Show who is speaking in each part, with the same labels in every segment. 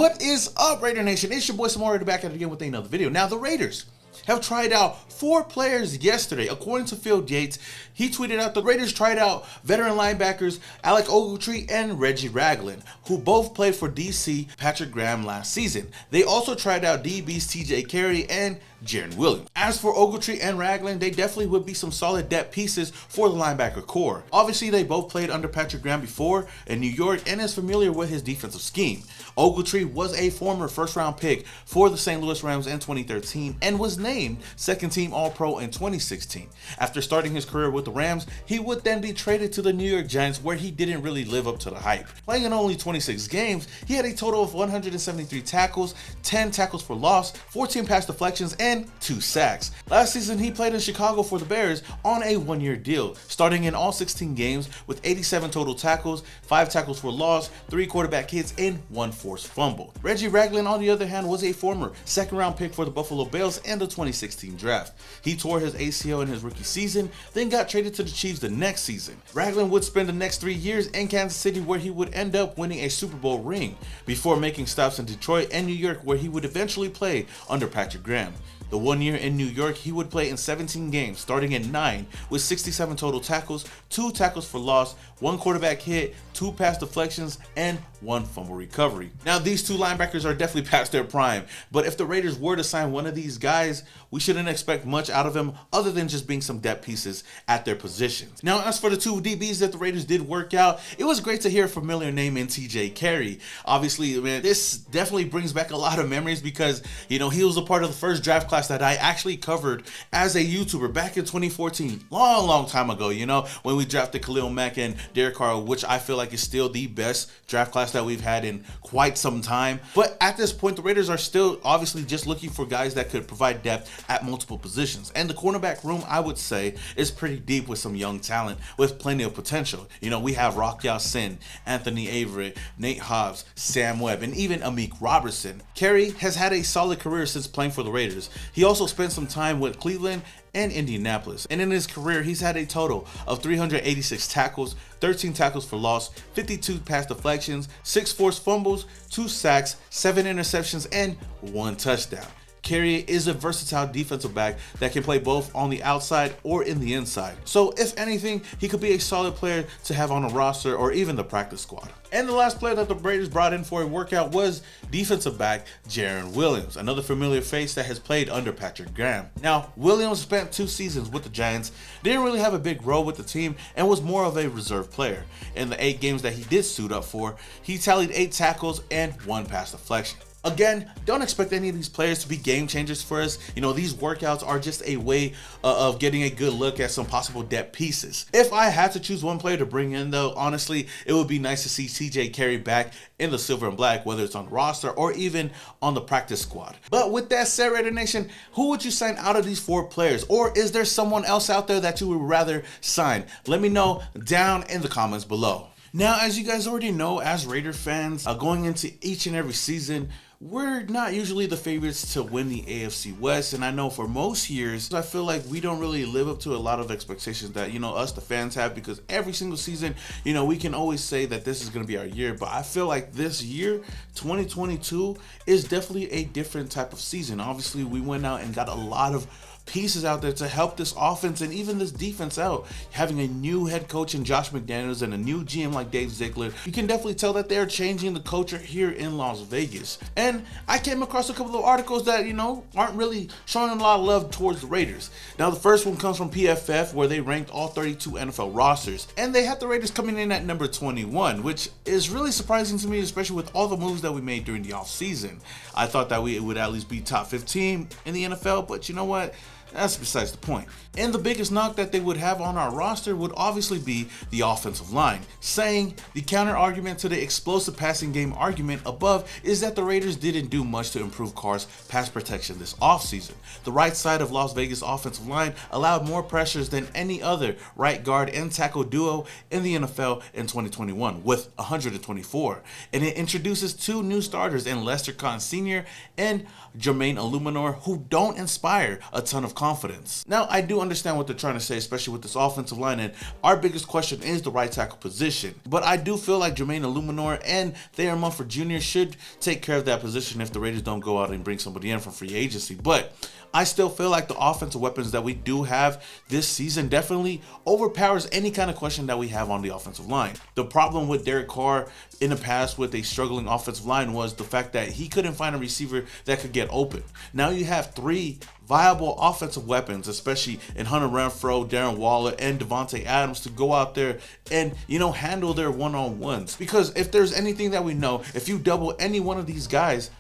Speaker 1: What is up, Raider Nation? It's your boy Samara back at it again with another video. Now, the Raiders have tried out 4 players yesterday. According to Phil Yates, he tweeted out the Raiders tried out veteran linebackers Alec Ogletree and Reggie Ragland, who both played for DC Patrick Graham last season. They also tried out DBs TJ Carey and Jaren Williams. As for Ogletree and Ragland, they definitely would be some solid depth pieces for the linebacker core. Obviously, they both played under Patrick Graham before in New York and is familiar with his defensive scheme. Ogletree was a former first-round pick for the St. Louis Rams in 2013 and was named second-team All-Pro in 2016. After starting his career with the Rams, he would then be traded to the New York Giants, where he didn't really live up to the hype. Playing in only 26 games, he had a total of 173 tackles, 10 tackles for loss, 14 pass deflections, and 2 sacks. Last season, he played in Chicago for the Bears on a 1-year deal, starting in all 16 games with 87 total tackles, 5 tackles for loss, 3 quarterback hits, and 1 forced fumble. Reggie Ragland, on the other hand, was a former second-round pick for the Buffalo Bills in the 2016 draft. He tore his ACL in his rookie season, then got traded to the Chiefs the next season. Ragland would spend the next 3 years in Kansas City, where he would end up winning a Super Bowl ring, before making stops in Detroit and New York, where he would eventually play under Patrick Graham. The 1 year in New York, he would play in 17 games, starting in 9, with 67 total tackles, 2 tackles for loss, 1 quarterback hit, 2 pass deflections, and 1 fumble recovery. Now, these 2 linebackers are definitely past their prime, but if the Raiders were to sign one of these guys, we shouldn't expect much out of him other than just being some depth pieces at their positions. Now, as for the 2 DBs that the Raiders did work out, it was great to hear a familiar name in TJ Carey. Obviously, man, this definitely brings back a lot of memories because, you know, he was a part of the first draft class that I actually covered as a YouTuber back in 2014, long time ago, you know, when we drafted Khalil Mack and Derek Carr, which I feel like is still the best draft class that we've had in quite some time. But at this point, the Raiders are still obviously just looking for guys that could provide depth at multiple positions. And the cornerback room, I would say, is pretty deep with some young talent with plenty of potential. You know, we have Rock Ya-Sin, Anthony Avery, Nate Hobbs, Sam Webb, and even Amik Robertson. Carey has had a solid career since playing for the Raiders. He also spent some time with Cleveland and Indianapolis, and in his career he's had a total of 386 tackles, 13 tackles for loss, 52 pass deflections, 6 forced fumbles, 2 sacks, 7 interceptions, and 1 touchdown. Carey is a versatile defensive back that can play both on the outside or in the inside. So if anything, he could be a solid player to have on a roster or even the practice squad. And the last player that the Raiders brought in for a workout was defensive back Jaren Williams, another familiar face that has played under Patrick Graham. Now, Williams spent 2 seasons with the Giants, didn't really have a big role with the team, and was more of a reserve player. In the 8 games that he did suit up for, he tallied 8 tackles and 1 pass deflection. Again, don't expect any of these players to be game changers for us. You know, these workouts are just a way of getting a good look at some possible depth pieces. If I had to choose one player to bring in, though, honestly, it would be nice to see TJ Carey back in the silver and black, whether it's on the roster or even on the practice squad. But with that said, Raider Nation, who would you sign out of these 4 players? Or is there someone else out there that you would rather sign? Let me know down in the comments below. Now, as you guys already know, as Raider fans, going into each and every season, we're not usually the favorites to win the AFC West, and I know for most years, I feel like we don't really live up to a lot of expectations that, you know, us, the fans, have, because every single season, you know, we can always say that this is going to be our year, but I feel like this year, 2022, is definitely a different type of season. Obviously, we went out and got a lot of pieces out there to help this offense and even this defense out. Having a new head coach in Josh McDaniels and a new GM like Dave Ziegler, you can definitely tell that they're changing the culture here in Las Vegas. And I came across a couple of articles that, you know, aren't really showing a lot of love towards the Raiders. Now, the first one comes from PFF, where they ranked all 32 NFL rosters, and they had the Raiders coming in at number 21, which is really surprising to me, especially with all the moves that we made during the offseason. I thought that we would at least be top 15 in the NFL, but you know what? That's besides the point. And the biggest knock that they would have on our roster would obviously be the offensive line, saying the counter argument to the explosive passing game argument above is that the Raiders didn't do much to improve Carr's pass protection this offseason. The right side of Las Vegas offensive line allowed more pressures than any other right guard and tackle duo in the NFL in 2021 with 124. And it introduces 2 new starters in Lester Cotton Sr. and Jermaine Illuminor, who don't inspire a ton of confidence. Now, I do understand what they're trying to say, especially with this offensive line, and our biggest question is the right tackle position. But I do feel like Jermaine Illuminor and Thayer Munford Jr. should take care of that position if the Raiders don't go out and bring somebody in from free agency. But I still feel like the offensive weapons that we do have this season definitely overpowers any kind of question that we have on the offensive line. The problem with Derek Carr in the past with a struggling offensive line was the fact that he couldn't find a receiver that could get open. Now you have three viable offensive weapons, especially in Hunter Renfrow, Darren Waller, and Devontae Adams, to go out there and, handle their one-on-ones. Because if there's anything that we know, if you double any one of these guys,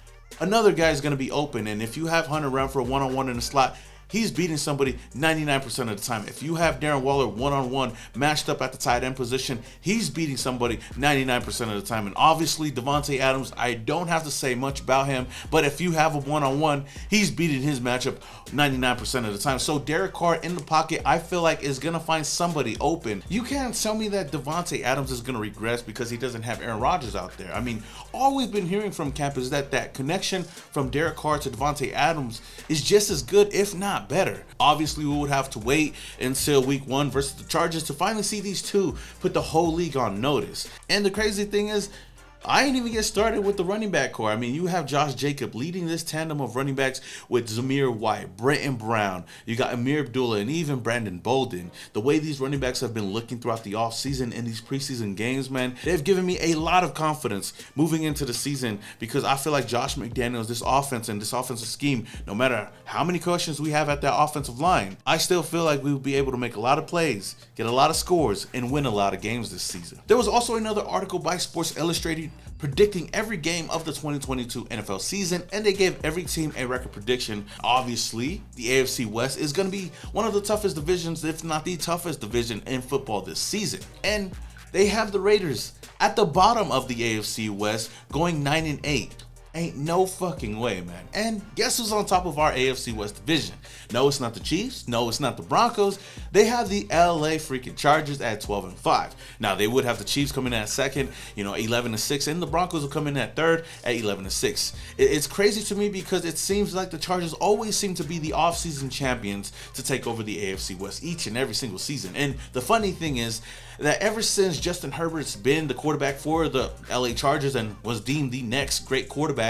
Speaker 1: another guy is going to be open. And if you have Hunter Renfrow one-on-one in the slot, he's beating somebody 99% of the time. If you have Darren Waller one-on-one matched up at the tight end position, he's beating somebody 99% of the time. And obviously, Devontae Adams, I don't have to say much about him, but if you have a one-on-one, he's beating his matchup 99% of the time. So Derek Carr in the pocket, I feel like, is going to find somebody open. You can't tell me that Devontae Adams is going to regress because he doesn't have Aaron Rodgers out there. I mean, all we've been hearing from camp is that connection from Derek Carr to Devontae Adams is just as good, if not better. Obviously, we would have to wait until week 1 versus the Chargers to finally see these two put the whole league on notice. And the crazy thing is, I ain't even get started with the running back core. I mean, you have Josh Jacobs leading this tandem of running backs with Zamir White, Brenton Brown, you got Amir Abdullah, and even Brandon Bolden. The way these running backs have been looking throughout the offseason and these preseason games, man, they've given me a lot of confidence moving into the season, because I feel like Josh McDaniels, this offense and this offensive scheme, no matter how many questions we have at that offensive line, I still feel like we will be able to make a lot of plays, get a lot of scores, and win a lot of games this season. There was also another article by Sports Illustrated predicting every game of the 2022 NFL season, and they gave every team a record prediction. Obviously, the AFC West is going to be one of the toughest divisions, if not the toughest division in football this season. And they have the Raiders at the bottom of the AFC West going 9-8. Ain't no fucking way, man. And guess who's on top of our AFC West division? No, it's not the Chiefs. No, it's not the Broncos. They have the LA freaking Chargers at 12-5. Now, they would have the Chiefs coming in at second, 11-6, and the Broncos will come in at third at 11-6. It's crazy to me because it seems like the Chargers always seem to be the offseason champions to take over the AFC West each and every single season. And the funny thing is that ever since Justin Herbert's been the quarterback for the LA Chargers and was deemed the next great quarterback,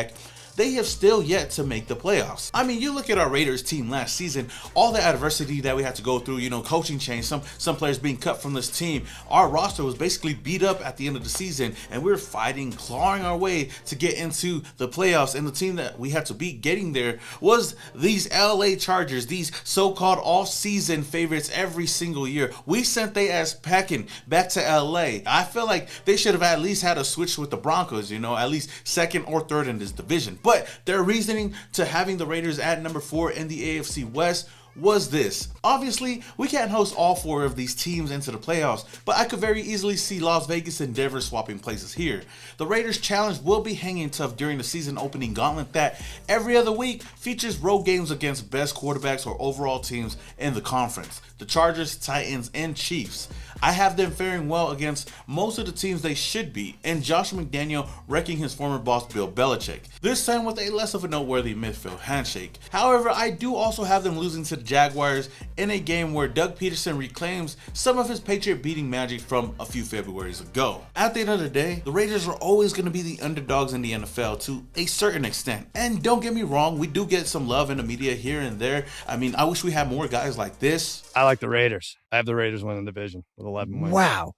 Speaker 1: they have still yet to make the playoffs. I mean, you look at our Raiders team last season, all the adversity that we had to go through, coaching change, some players being cut from this team. Our roster was basically beat up at the end of the season, and we were fighting, clawing our way to get into the playoffs. And the team that we had to beat getting there was these LA Chargers, these so-called all-season favorites every single year. We sent their ass packing back to LA. I feel like they should have at least had a switch with the Broncos, at least second or third in this division. But their reasoning to having the Raiders at number 4 in the AFC West was this. Obviously, we can't host all 4 of these teams into the playoffs, but I could very easily see Las Vegas and Denver swapping places here. The Raiders challenge will be hanging tough during the season opening gauntlet that every other week features road games against best quarterbacks or overall teams in the conference. The Chargers, Titans, and Chiefs. I have them faring well against most of the teams they should be, and Josh McDaniel wrecking his former boss Bill Belichick, this time with a less of a noteworthy midfield handshake. However, I do also have them losing to the Jaguars in a game where Doug Peterson reclaims some of his Patriot beating magic from a few Februarys ago. At the end of the day, the Raiders are always going to be the underdogs in the NFL to a certain extent. And don't get me wrong, we do get some love in the media here and there. I mean, I wish we had more guys like this.
Speaker 2: I like the Raiders. I have the Raiders winning the division with 11 wins.
Speaker 3: Wow.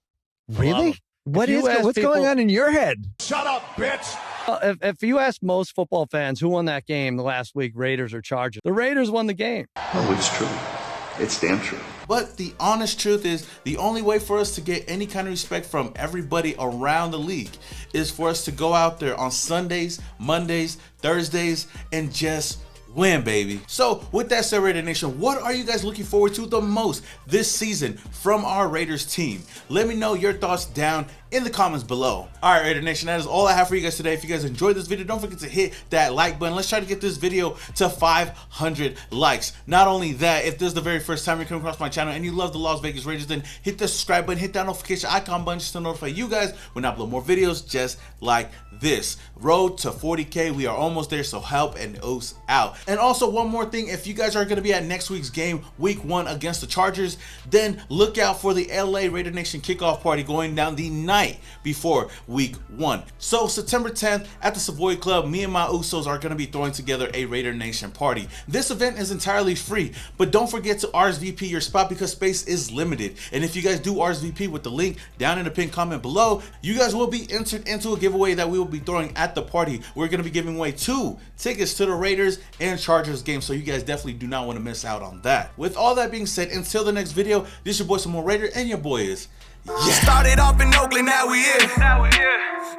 Speaker 3: Really? What's going on in your head?
Speaker 4: Shut up, bitch.
Speaker 2: If you ask most football fans who won that game the last week, Raiders or Chargers, the Raiders won the game.
Speaker 4: Oh, it's true. It's damn true.
Speaker 1: But the honest truth is, the only way for us to get any kind of respect from everybody around the league is for us to go out there on Sundays, Mondays, Thursdays, and just win, baby. So with that said, Raider Nation, what are you guys looking forward to the most this season from our Raiders team? Let me know your thoughts down in the comments below. All right, Raider Nation, that is all I have for you guys today. If you guys enjoyed this video, don't forget to hit that like button. Let's try to get this video to 500 likes. Not only that, if this is the very first time you're coming across my channel and you love the Las Vegas Raiders, then hit the subscribe button, hit that notification icon button just to notify you guys when I upload more videos just like this. Road to 40K, we are almost there, so help and us out. And also one more thing, if you guys are going to be at next week's game, week 1 against the Chargers, then look out for the LA Raidernation kickoff party going down the night before week 1. So September 10th at the Savoy Club, me and my Usos are going to be throwing together a Raider Nation party. This event is entirely free, but don't forget to RSVP your spot because space is limited. And if you guys do RSVP with the link down in the pinned comment below, you guys will be entered into a giveaway that we will be throwing at the party. We're going to be giving away 2 tickets to the Raiders and Chargers game, so you guys definitely do not want to miss out on that. With all that being said, until the next video, this is your boy Some More Raider, and your boy is
Speaker 5: Started off in Oakland, now we here.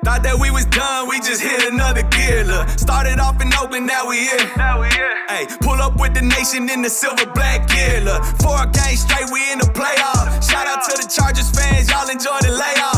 Speaker 5: Thought that we was done, we just hit another gear. Look, started off in Oakland, now we here. Hey, pull up with the nation in the silver black gear. Look, 4 games straight, we in the playoffs. Shout out to the Chargers fans, y'all enjoy the layoff.